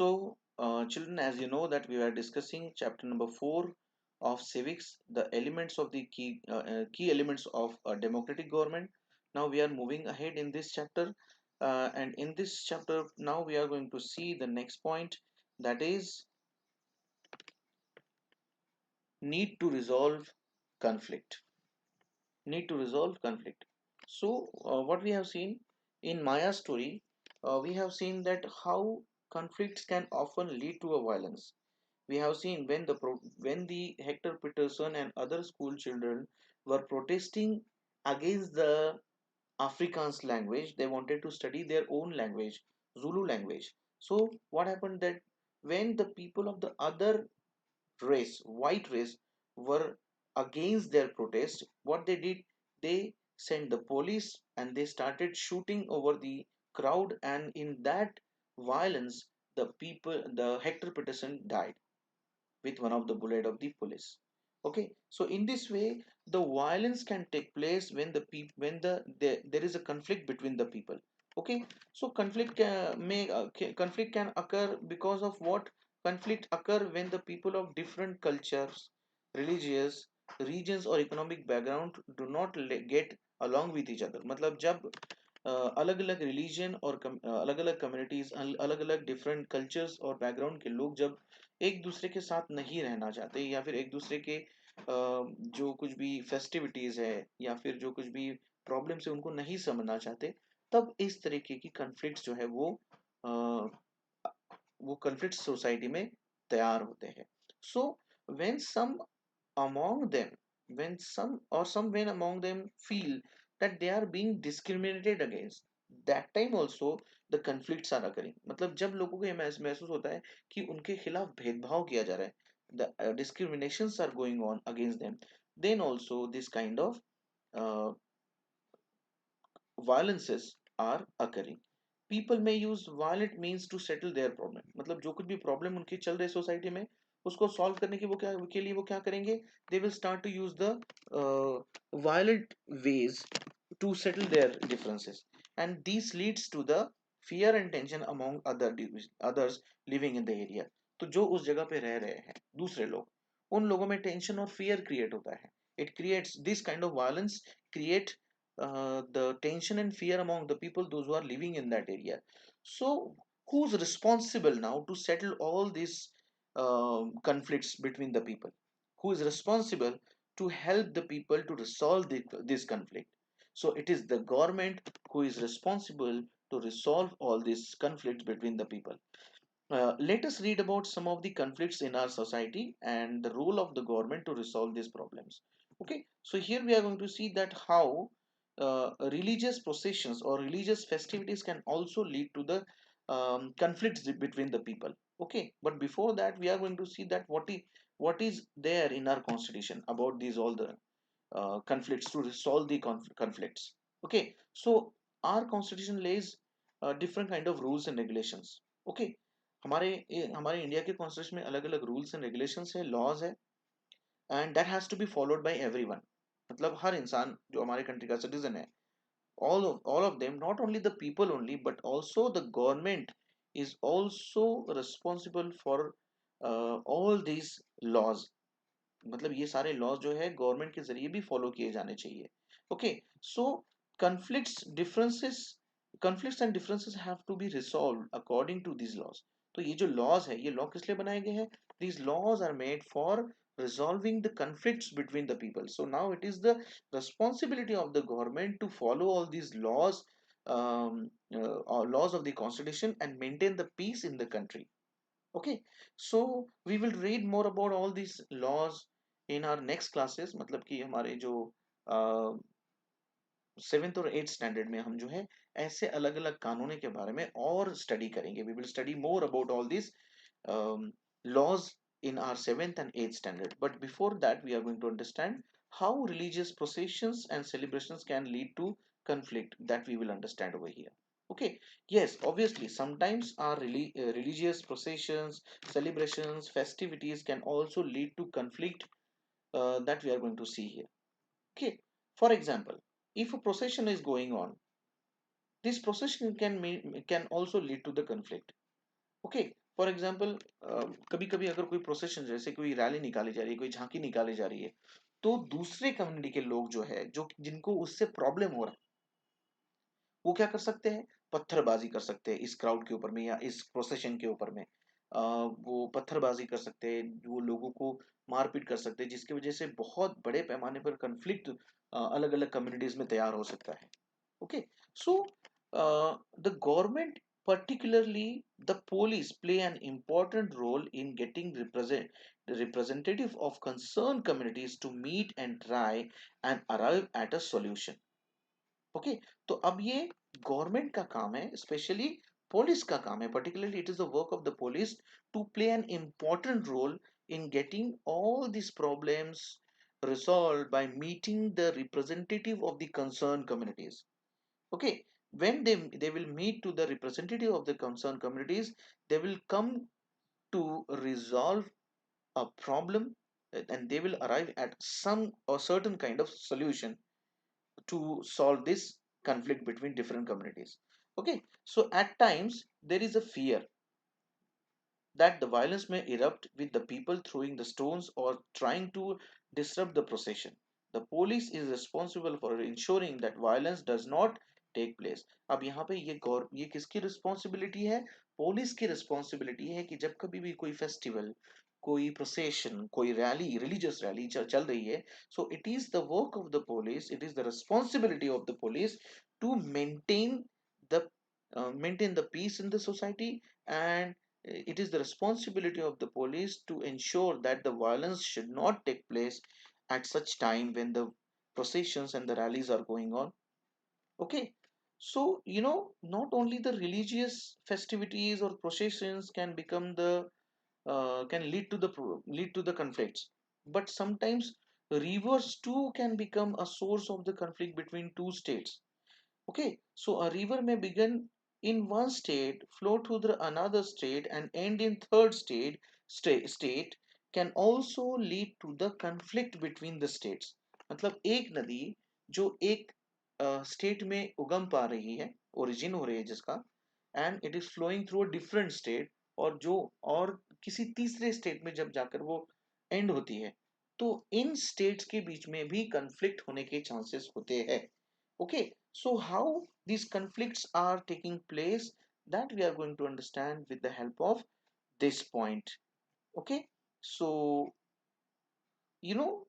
Children, as you know that we were discussing chapter number 4 of civics, the elements of the key elements of a democratic government. Now we are moving ahead in this chapter, and in this chapter now we are going to see the next point, that is need to resolve conflict. Need to resolve conflict. What we have seen in Maya's story, we have seen that how conflicts can often lead to a violence. We have seen when when the Hector Peterson and other school children were protesting against the Afrikaans language, they wanted to study their own language, Zulu language. So what happened that when the people of the other race, white race, were against their protest, what they did, they sent the police and they started shooting over the crowd, and in that violence, the Hector Peterson died with one of the bullet of the police. Okay, so in this way the violence can take place when there is a conflict between the people. Okay, so conflict can occur because of what? Conflict occur when the people of different cultures, religious, regions or economic background do not get along with each other. मतलब जब अलग अलग religion और अलग अलग communities, अलग अलग different cultures और बैकग्राउंड के लोग जब एक दूसरे के साथ नहीं रहना चाहते, या फिर एक दूसरे के जो कुछ भी फेस्टिविटीज है या फिर जो कुछ भी प्रॉब्लम्स है उनको नहीं समझना चाहते, तब इस तरीके की कन्फ्लिक्ट्स जो है वो कन्फ्लिक्ट सोसाइटी में तैयार होते हैं. So when some among them when among them feel that they are being discriminated against, that time also the conflicts are occurring. मतलब जब लोगों को ये महसूस होता है कि उनके खिलाफ भेदभाव किया जा रहा है, the discriminations are going on against them, then also this kind of uh, violences are occurring. People may use violent means to settle their problem. मतलब जो कुछ भी प्रॉब्लम उनकी चल रही है सोसाइटी में, उसको सॉल्व करने के लिए वो क्या करेंगे? They will start to use the violent ways to settle their differences, and this leads to the fear and tension among others living in the area. तो जो उस जगह पे रह रहे हैं दूसरे लोग, उन लोगों में टेंशन और फियर क्रिएट होता है. It creates this kind of violence, create the tension and fear among the people those who are living in that area. So who's responsible now to settle all these conflicts between the people? Who is responsible to help the people to resolve this conflict? So it is the government who is responsible to resolve all these conflicts between the people. Let us read about some of the conflicts in our society and the role of the government to resolve these problems. Okay, so here we are going to see that how religious processions or religious festivities can also lead to the conflicts between the people. Okay, but before that, we are going to see that what is there in our constitution about these all the conflicts, to resolve the conflicts. Okay, so our constitution lays different kind of rules and regulations. Okay, हमारे India के constitution में अलग अलग rules and regulations है, laws है, and that has to be followed by everyone. मतलब हर इंसान जो हमारे कंट्री का सिटीजन है, all of them, not only the people only but also the government is also responsible for all these laws. मतलब ये सारे लॉज जो है गवर्नमेंट के जरिए भी फॉलो किए जाने चाहिए. Okay, so conflicts differences conflicts and differences have to be resolved according to this laws. तो ये जो लॉज है, ये लॉ किस लिए बनाए गए हैं? These laws are made for resolving the conflicts between the people. So now it is the responsibility of the government to follow all these laws, or laws of the constitution, and maintain the peace in the country. Okay, so we will read more about all these laws in our next classes. मतलब कि हमारे जो seventh और eighth standard में हम जो है ऐसे अलग अलग कानूनों के बारे में और स्टडी करेंगे. We will study more about all this laws in our seventh and eighth standard. But before that, we are going to understand how religious processions and celebrations can lead to conflict, that we will understand over here. Okay, yes, obviously, sometimes our religious processions, celebrations, festivities can also lead to conflict, that we are going to see here. Okay, for example, if a procession is going on, this procession can also lead to the conflict. Okay, for example कभी कभी अगर कोई procession जैसे कोई rally निकाली जा रही है, कोई झांकी निकाली जा रही है, तो दूसरे कम्युनिटी के लोग जो है, जो जिनको उससे प्रॉब्लम हो रहा है, वो क्या कर सकते हैं, पत्थरबाजी कर सकते हैं इस क्राउड के ऊपर में या इस प्रोसेशन के ऊपर में। वो पत्थरबाजी कर सकते हैं, वो लोगों को मारपीट कर सकते हैं, जिसकी वजह से बहुत बड़े पैमाने पर कंफ्लिक्ट अलग अलग कम्युनिटीज में तैयार हो सकता है। Okay, so the government, particularly the police, play an important role in getting the representative of concerned communities to meet and try and arrive at a solution. Okay, तो अब ये गवर्नमेंट का काम है, स्पेशली पुलिस का काम है, particularly it is the work of the police to play an important role in getting all these problems resolved by meeting the representative of the concerned communities. Okay, when they will meet to the representative of the concerned communities, they will come to resolve a problem, and they will arrive at some or certain kind of solution to solve this conflict between different communities. Okay, so at times there is a fear that the violence may erupt with the people throwing the stones or trying to disrupt the procession. The police is responsible for ensuring that violence does not take place. अब यहाँ पे ये किसकी responsibility है? Police की responsibility है कि जब कभी भी कोई फेस्टिवल, कोई प्रोसेशन, कोई रैली, रिलीजियस रैली चल रही है, so it is the work of the police, it is the responsibility of the police to the maintain the peace in the society, and it is the responsibility of the police to ensure that the violence should not take place at such time when the processions and the rallies are going on. Okay, so not only the religious festivities or processions can become the can lead to the conflicts, but sometimes rivers too can become a source of the conflict between two states. Okay, so a river may begin in one state, flow to the another state, and end in third state can also lead to the conflict between the states. मतलब एक नदी जो एक state में उगम पा रही है, origin हो रही है जिसका, and it is flowing through a different state, और किसी तीसरे स्टेट में जब जाकर वो एंड होती है, तो इन स्टेट्स के बीच में भी conflict होने के चांसेस होते हैं. Okay, so how these conflicts are taking place, that we are going to understand with the help of this point. Okay, so you know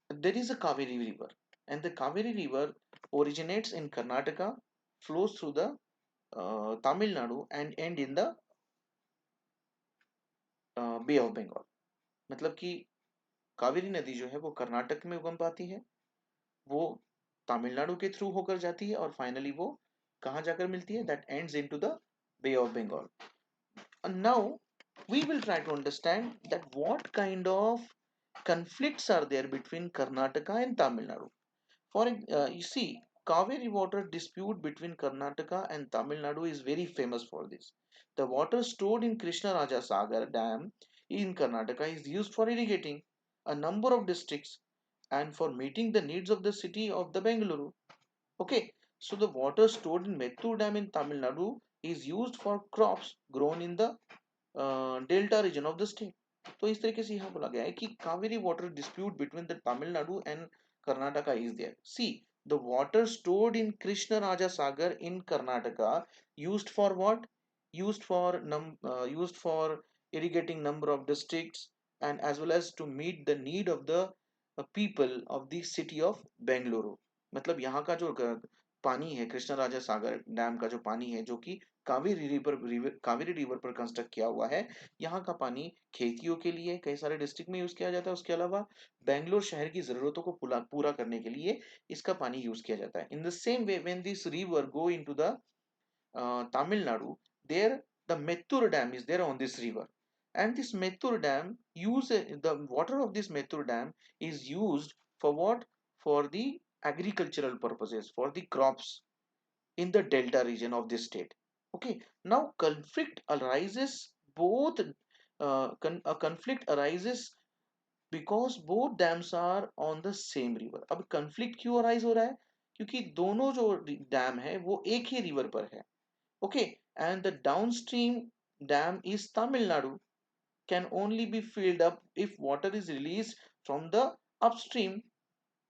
there is a Kaveri river, and the Kaveri river originates in Karnataka, flows through the Tamil Nadu, and end in the Bay of Bengal. मतलब कि कावेरी नदी जो है वो कर्नाटक में उगम पाती है, वो तमिलनाडु के थ्रू होकर जाती है, और फाइनली वो कहाँ जाकर मिलती है, that ends into the bay of Bengal. And now we will try to understand that what kind of conflicts are there between Karnataka and Tamil Nadu. You see, Kaveri water dispute between Karnataka and Tamil Nadu is very famous for this. The water stored in Krishna Raja Sagar Dam in Karnataka is used for irrigating a number of districts and for meeting the needs of the city of the Bengaluru. Okay, so the water stored in Mettur Dam in Tamil Nadu is used for crops grown in the delta region of the state. तो इस तरीके से यहाँ बोला गया है कि Kaveri water dispute between the Tamil Nadu and Karnataka is there. See, the water stored in Krishna Raja Sagar in Karnataka used for what? Used for irrigating number of districts, and as well as to meet the need of the people of the city of Bengaluru. मतलब यहाँ का जो पानी है, कृष्ण राजा सागर dam का जो पानी है, जो कि कावेरी रिवर पर कंस्ट्रक्ट किया हुआ है, यहाँ का पानी खेतियों के लिए कई सारे डिस्ट्रिक्ट में यूज किया जाता है. उसके अलावा बेंगलोर शहर की जरूरतों को पूरा करने के लिए इसका पानी यूज किया जाता है. In the same way when this river go into the Tamil Nadu, there the Mettur Dam is there on this river, and this Mettur Dam the water of this Mettur Dam is used for what? For the agricultural purposes, for the crops in the delta region of this state. Okay, now conflict arises both a conflict arises because both dams are on the same river. अब conflict क्यों arise हो रहा है? क्योंकि दोनों जो dam है वो एक ही रिवर पर है. Okay, and the downstream dam is Tamil Nadu can only be filled up if water is released from the upstream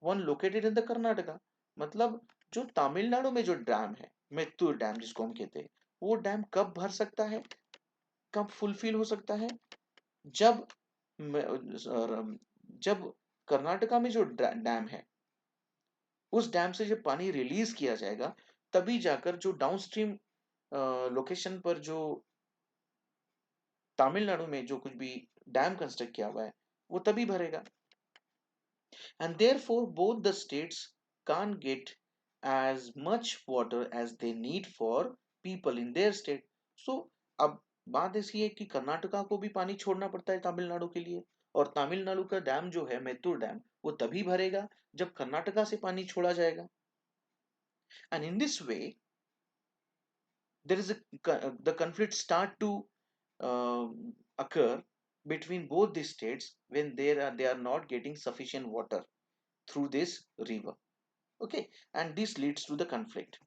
one located in the Karnataka. मतलब जो तमिलनाडु में जो डैम है, मेत्तूर डैम जिसको हम कहते हैं, वो डैम कब भर सकता है, कब फुलफिल हो सकता है, जब जब कर्नाटका में जो डैम है उस डैम से जब पानी रिलीज किया जाएगा, तभी जाकर जो डाउनस्ट्रीम लोकेशन पर जो तमिलनाडु में जो कुछ भी डैम कंस्ट्रक्ट किया हुआ है वो तभी भरेगा. And therefore both the states can't get as much water as they need for people in their state. So अब बात ऐसी है कि कर्नाटका को भी पानी छोड़ना पड़ता है तमिलनाडु के लिए, और तमिलनाडु का डैम जो है मेत्तूर डैम वो तभी भरेगा जब कर्नाटका से पानी छोड़ा जाएगा. And in this way there is the conflict start to occur between both the states when they are not getting sufficient water through this river. Okay, and this leads to the conflict.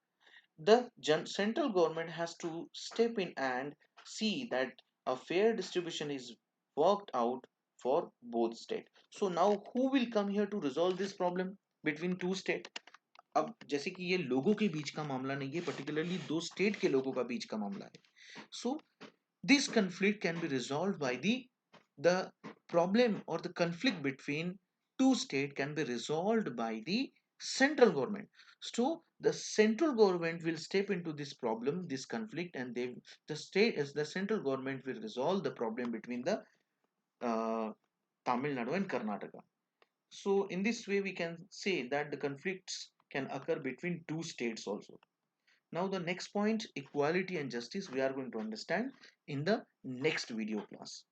The central government has to step in and see that a fair distribution is worked out for both states. So now who will come here to resolve this problem between two states? अब जैसे कि ये लोगों के बीच का मामला नहीं है, particularly दो स्टेट के लोगों का बीच का मामला है. So this conflict can be resolved by the problem, or the conflict between two states can be resolved by the central government. So the central government will step into this problem, this conflict, and the central government will resolve the problem between the uh, Tamil Nadu and Karnataka. So in this way we can say that the conflicts can occur between two states also. Now the next point, equality and justice, we are going to understand in the next video class.